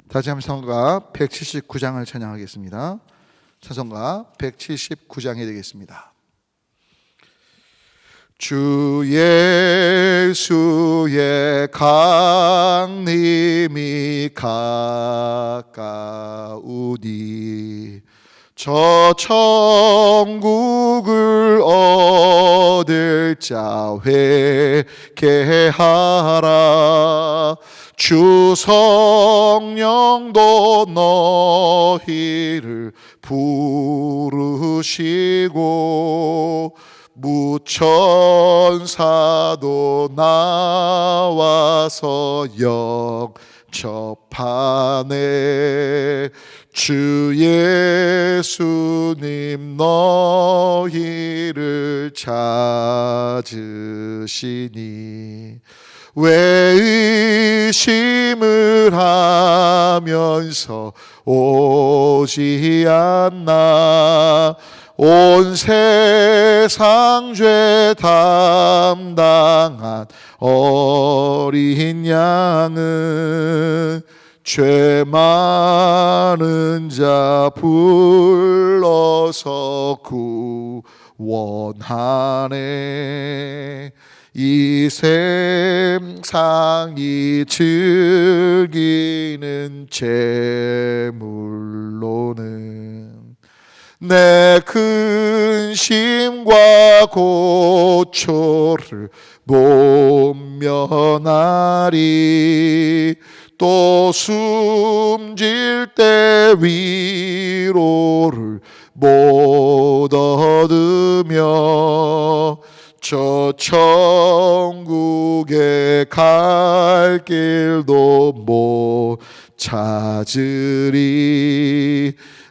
다시 한번 찬송가 179장을 찬양하겠습니다. 찬송가 179장이 되겠습니다. 주 예수의 강림이 가까우니 저 천국을 얻을 자 회개하라. 주 성령도 너희를 부르시고 무천사도 나와서 영접하네. 주 예수님 너희를 찾으시니 왜 의심을 하면서 오지 않나. 온 세상 죄 담당한 어린 양은 죄 많은 자 불러서 구원하네. 이 세상이 즐기는 재물로는 내 근심과 고초를 못 면하리. 또 숨질 때 위로를 못 얻으며 저 천국에 갈 길도 못 찾으리.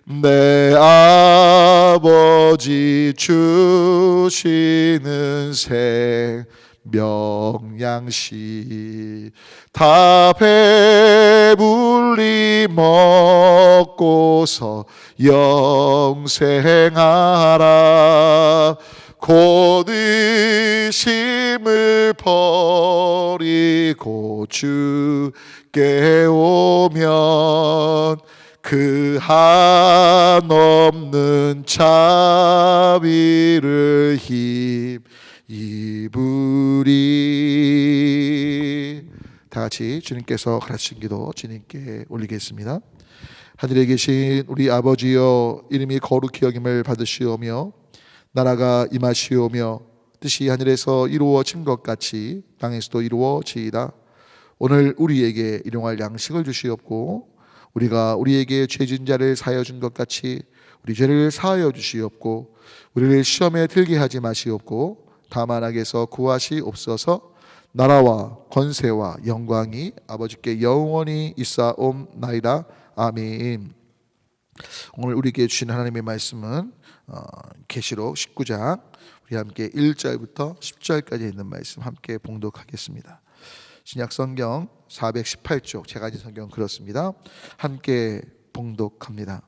내 아버지 주시는 생명양식 다 배불리 먹고서 영생하라. 곧 의심을 버리고 주께 오면 그 한없는 자비를 힘입으리. 다 같이 주님께서 가르친 기도 주님께 올리겠습니다. 하늘에 계신 우리 아버지여, 이름이 거룩히 여김을 받으시오며 나라가 임하시오며 뜻이 하늘에서 이루어진 것 같이 땅에서도 이루어지이다. 오늘 우리에게 일용할 양식을 주시옵고 우리가 우리에게 죄진 자를 사하여 준 것 같이 우리 죄를 사하여 주시옵고 우리를 시험에 들게 하지 마시옵고 다만 악에서 구하시옵소서. 나라와 권세와 영광이 아버지께 영원히 있사옵나이다. 아멘. 오늘 우리에게 주신 하나님의 말씀은 계시록 19장 우리 함께 1절부터 10절까지 있는 말씀 함께 봉독하겠습니다. 신약성경 418쪽 제가 가진 성경 그렇습니다. 함께 봉독합니다.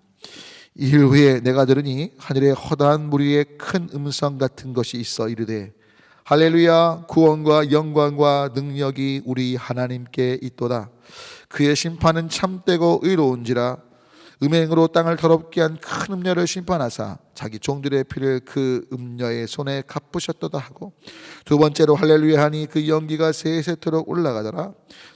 이 일 후에 내가 들으니 하늘에 허다한 무리의 큰 음성 같은 것이 있어 이르되 할렐루야, 구원과 영광과 능력이 우리 하나님께 있도다. 그의 심판은 참되고 의로운지라. 음행으로 땅을 더럽게 한 큰 음녀를 심판하사 자기 종들의 피를 그 음녀의 손에 갚으셨도다 하고, 두 번째로 할렐루야 하니 그 연기가 세세토록 올라가더라.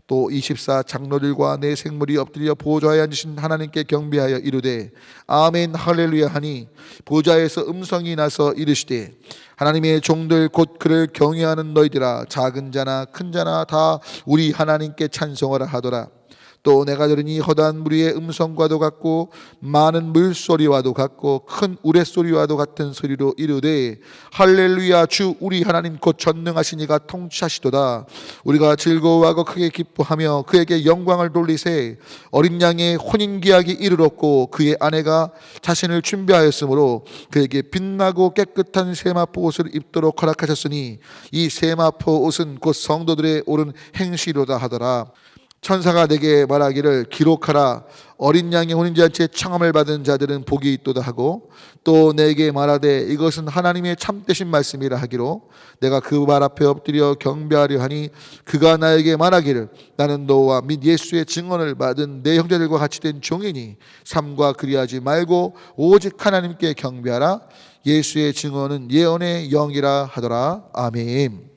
또 24 장로들과 내 생물이 엎드려 보좌에 앉으신 하나님께 경배하여 이르되 아멘 할렐루야 하니, 보좌에서 음성이 나서 이르시되 하나님의 종들 곧 그를 경외하는 너희들아, 작은 자나 큰 자나 다 우리 하나님께 찬송하라 하더라. 또 내가 들으니 허다한 무리의 음성과도 같고 많은 물소리와도 같고 큰 우레소리와도 같은 소리로 이르되 할렐루야, 주 우리 하나님 곧 전능하신 이가 통치하시도다. 우리가 즐거워하고 크게 기뻐하며 그에게 영광을 돌리세. 어린 양의 혼인기약이 이르렀고 그의 아내가 자신을 준비하였으므로 그에게 빛나고 깨끗한 세마포 옷을 입도록 허락하셨으니 이 세마포 옷은 곧 성도들의 옳은 행실로다 하더라. 천사가 내게 말하기를 기록하라. 어린 양의 혼인잔치에 청함을 받은 자들은 복이 있도다 하고, 또 내게 말하되 이것은 하나님의 참되신 말씀이라 하기로, 내가 그 말 앞에 엎드려 경배하려 하니 그가 나에게 말하기를 나는 너와 및 예수의 증언을 받은 내 형제들과 같이 된 종이니 삼가 그리하지 말고 오직 하나님께 경배하라. 예수의 증언은 예언의 영이라 하더라. 아멘.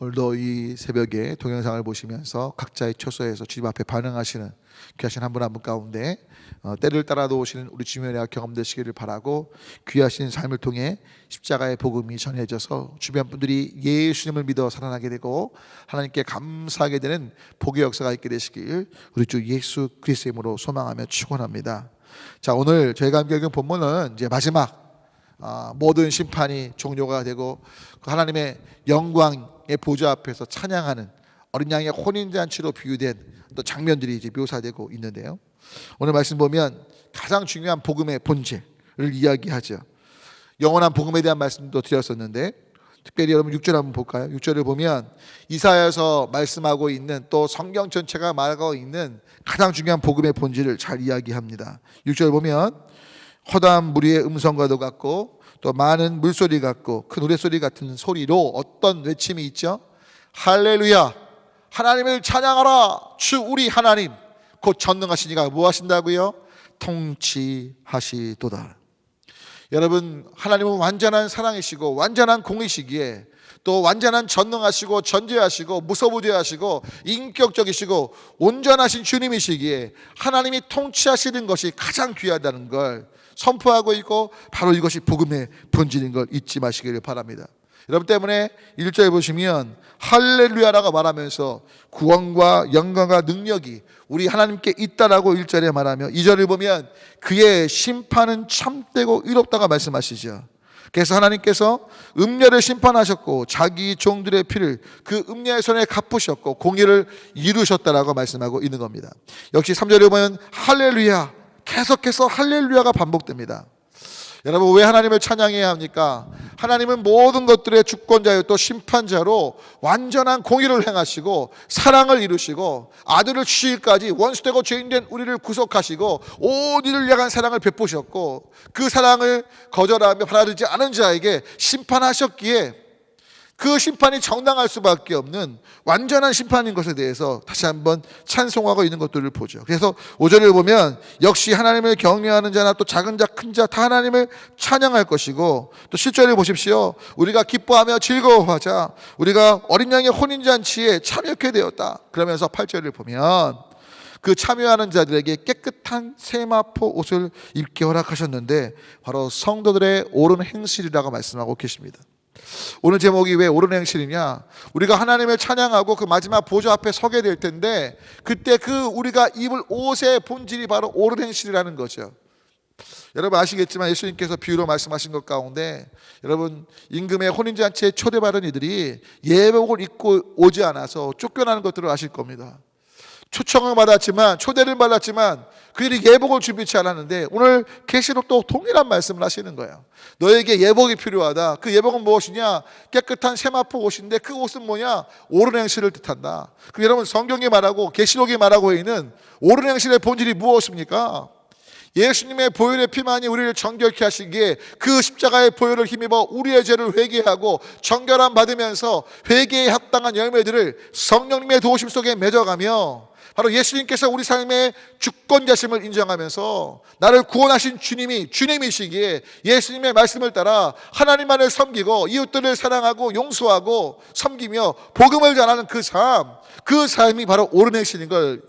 오늘도 이 새벽에 동영상을 보시면서 각자의 처소에서 주님 앞에 반응하시는 귀하신 한 분 한 분 가운데 때를 따라도 오시는 우리 주님의 은혜가 경험되시기를 바라고, 귀하신 삶을 통해 십자가의 복음이 전해져서 주변 분들이 예수님을 믿어 살아나게 되고 하나님께 감사하게 되는 복의 역사가 있게 되시길 우리 주 예수 그리스도의 이름으로 소망하며 축원합니다. 자, 오늘 저희가 함께 읽은 본문은 이제 마지막 모든 심판이 종료가 되고 하나님의 영광의 보좌 앞에서 찬양하는 어린 양의 혼인잔치로 비유된 또 장면들이 이제 묘사되고 있는데요. 오늘 말씀 보면 가장 중요한 복음의 본질을 이야기하죠. 영원한 복음에 대한 말씀도 드렸었는데, 특별히 여러분 6절 한번 볼까요? 6절을 보면 이사야에서 말씀하고 있는, 또 성경 전체가 말하고 있는 가장 중요한 복음의 본질을 잘 이야기합니다. 6절 보면 허다한 무리의 음성과도 같고 또 많은 물소리 같고 큰 우레소리 같은 소리로 어떤 외침이 있죠? 할렐루야, 하나님을 찬양하라. 주 우리 하나님 곧 전능하신 이가 뭐 하신다고요? 통치하시도다. 여러분, 하나님은 완전한 사랑이시고 완전한 공이시기에, 또 완전한 전능하시고 전지하시고 무소부재하시고 인격적이시고 온전하신 주님이시기에 하나님이 통치하시는 것이 가장 귀하다는 걸 선포하고 있고, 바로 이것이 복음의 본질인 걸 잊지 마시기를 바랍니다. 여러분 때문에 1절에 보시면 할렐루야라고 말하면서 구원과 영광과 능력이 우리 하나님께 있다라고 1절에 말하며, 2절을 보면 그의 심판은 참되고 의롭다가 말씀하시죠. 그래서 하나님께서 음녀를 심판하셨고 자기 종들의 피를 그 음녀의 손에 갚으셨고 공의를 이루셨다라고 말씀하고 있는 겁니다. 역시 3절에 보면 할렐루야, 계속해서 할렐루야가 반복됩니다. 여러분, 왜 하나님을 찬양해야 합니까? 하나님은 모든 것들의 주권자요 또 심판자로 완전한 공의를 행하시고 사랑을 이루시고 아들을 주시기까지 원수되고 죄인된 우리를 구속하시고 온 이를 향한 사랑을 베푸셨고, 그 사랑을 거절하며 받아들이지 않은 자에게 심판하셨기에 그 심판이 정당할 수밖에 없는 완전한 심판인 것에 대해서 다시 한번 찬송하고 있는 것들을 보죠. 그래서 5절을 보면 역시 하나님을 경외하는 자나 또 작은 자 큰 자 다 하나님을 찬양할 것이고, 또 7절을 보십시오. 우리가 기뻐하며 즐거워하자. 우리가 어린 양의 혼인잔치에 참여하게 되었다. 그러면서 8절을 보면 그 참여하는 자들에게 깨끗한 세마포 옷을 입게 허락하셨는데 바로 성도들의 옳은 행실이라고 말씀하고 계십니다. 오늘 제목이 왜 옳은 행실이냐? 우리가 하나님을 찬양하고 그 마지막 보좌 앞에 서게 될 텐데, 그때 그 우리가 입을 옷의 본질이 바로 옳은 행실이라는 거죠. 여러분 아시겠지만 예수님께서 비유로 말씀하신 것 가운데, 여러분 임금의 혼인잔치에 초대받은 이들이 예복을 입고 오지 않아서 쫓겨나는 것들을 아실 겁니다. 초청을 받았지만, 초대를 받았지만 그들이 예복을 준비치 않았는데, 오늘 계시록도 동일한 말씀을 하시는 거예요. 너에게 예복이 필요하다. 그 예복은 무엇이냐? 깨끗한 세마포 옷인데 그 옷은 뭐냐? 옳은 행실을 뜻한다. 그럼 여러분, 성경이 말하고 계시록이 말하고 있는 옳은 행실의 본질이 무엇입니까? 예수님의 보혈의 피만이 우리를 정결케 하시기에 그 십자가의 보혈을 힘입어 우리의 죄를 회개하고 정결함 받으면서 회개에 합당한 열매들을 성령님의 도우심 속에 맺어가며, 바로 예수님께서 우리 삶의 주권자심을 인정하면서 나를 구원하신 주님이 주님이시기에 예수님의 말씀을 따라 하나님만을 섬기고 이웃들을 사랑하고 용서하고 섬기며 복음을 전하는 그 삶이 바로 옳은 행실인 걸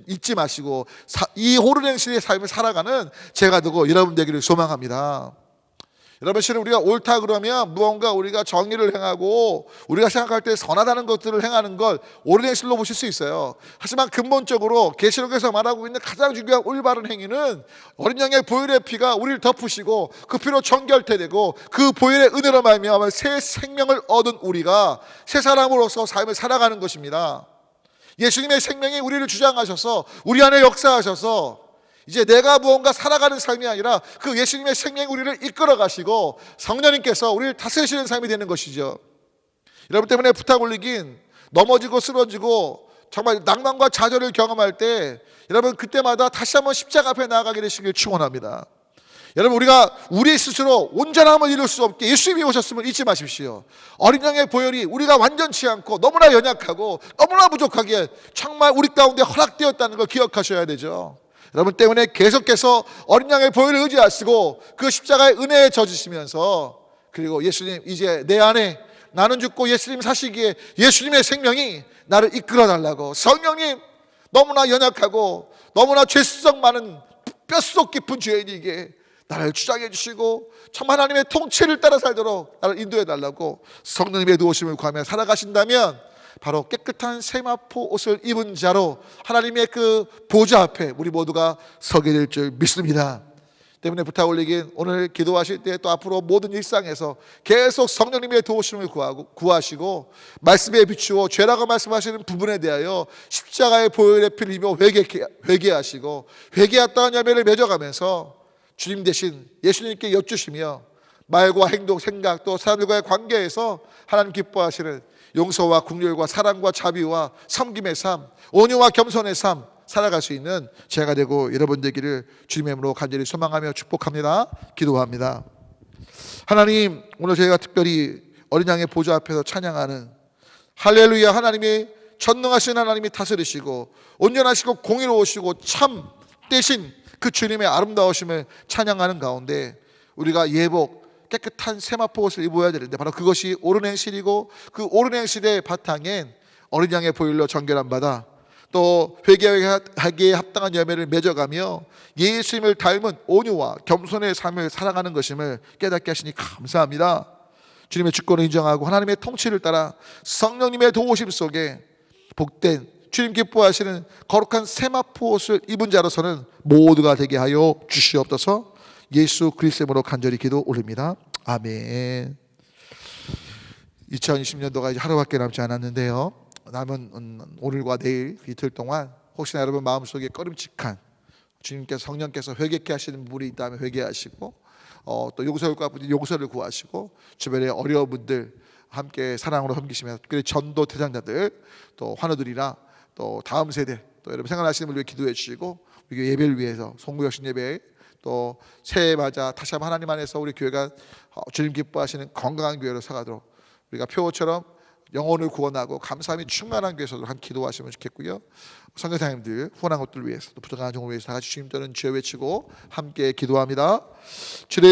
잊지 마시고 이 옳은 행실의 삶을 살아가는 제가 되고 여러분 되기를 소망합니다. 여러분, 실은 우리가 옳다 그러면 무언가 우리가 정의를 행하고 우리가 생각할 때 선하다는 것들을 행하는 걸 옳은 행실로 보실 수 있어요. 하지만 근본적으로 계시록에서 말하고 있는 가장 중요한 올바른 행위는 어린 양의 보혈의 피가 우리를 덮으시고 그 피로 정결케 되고 그 보혈의 은혜로 말미암아 새 생명을 얻은 우리가 새 사람으로서 삶을 살아가는 것입니다. 예수님의 생명이 우리를 주장하셔서 우리 안에 역사하셔서 이제 내가 무언가 살아가는 삶이 아니라 그 예수님의 생명이 우리를 이끌어 가시고 성령님께서 우리를 다스리시는 삶이 되는 것이죠. 여러분 때문에 부탁 올리긴 넘어지고 쓰러지고 정말 낭만과 좌절을 경험할 때 여러분 그때마다 다시 한번 십자가 앞에 나아가게 되시길 축원합니다. 여러분 우리가 우리 스스로 온전함을 이룰 수 없게 예수님이 오셨음을 잊지 마십시오. 어린 양의 보혈이 우리가 완전치 않고 너무나 연약하고 너무나 부족하기에 정말 우리 가운데 허락되었다는 걸 기억하셔야 되죠. 여러분 때문에 계속해서 어린 양의 보혈을 의지하시고 그 십자가의 은혜에 젖으시면서, 그리고 예수님 이제 내 안에 나는 죽고 예수님 사시기에 예수님의 생명이 나를 이끌어 달라고, 성령님 너무나 연약하고 너무나 죄수성 많은 뼛속 깊은 죄인에게 나를 주장해 주시고 참 하나님의 통치를 따라 살도록 나를 인도해 달라고 성령님의 도우심을 구하며 살아가신다면 바로 깨끗한 세마포 옷을 입은 자로 하나님의 그 보좌 앞에 우리 모두가 서게 될 줄 믿습니다. 때문에 부탁 올리긴, 오늘 기도하실 때 또 앞으로 모든 일상에서 계속 성령님의 도우심을 구하시고 말씀에 비추어 죄라고 말씀하시는 부분에 대하여 십자가의 보혈의 피를 입어 회개하시고 회개했다는 열매를 맺어가면서 주님 대신 예수님께 여쭈시며 말과 행동, 생각 또 사람들과의 관계에서 하나님 기뻐하시는 용서와 긍휼과 사랑과 자비와 섬김의 삶, 온유와 겸손의 삶 살아갈 수 있는 제가 되고 여러분 되기를 주님의 이름으로 간절히 소망하며 축복합니다. 기도합니다. 하나님, 오늘 저희가 특별히 어린 양의 보좌 앞에서 찬양하는 할렐루야, 하나님이 전능하신 하나님이 다스리시고 온전하시고 공의로우시고 참 되신 그 주님의 아름다우심을 찬양하는 가운데 우리가 예복 깨끗한 세마포 옷을 입어야 되는데 바로 그것이 옳은 행실이고, 그 옳은 행실의 바탕엔 어린 양의 보혈로 정결함 받아 또 회개하기에 합당한 열매를 맺어가며 예수님을 닮은 온유와 겸손의 삶을 살아가는 것임을 깨닫게 하시니 감사합니다. 주님의 주권을 인정하고 하나님의 통치를 따라 성령님의 도우심 속에 복된 주님 기뻐하시는 거룩한 세마포 옷을 입은 자로서는 모두가 되게 하여 주시옵소서. 예수 그리스도의 이름으로 간절히 기도 올립니다. 아멘. 2020년도가 이제 하루밖에 남지 않았는데요, 남은 오늘과 내일 이틀 동안 혹시나 여러분 마음속에 꺼림칙한, 주님께서 성령께서 회개케 하시는 부분이 있다면 회개하시고 또 용서할까 분이 용서를 구하시고 주변에 어려운 분들 함께 사랑으로 섬기시면서, 특별히 전도 대상자들 또 환우들이나 또 다음 세대 또 여러분 생각나시는 분을 위해 기도해 주시고, 우리 예배를 위해서 송구혁신 예배 또 새해 맞아 다시 한번 하나님 안에서 우리 교회가 주님 기뻐하시는 건강한 교회로 서가도록 우리가 표처럼 영혼을 구원하고 감사함이 충만한 교회에서도 한 기도하시면 좋겠고요. 선교사님들 후원한 것들 위해서 또 부족한 종을 위해서 다 같이 주님 저는 주여 외치고 함께 기도합니다. 주님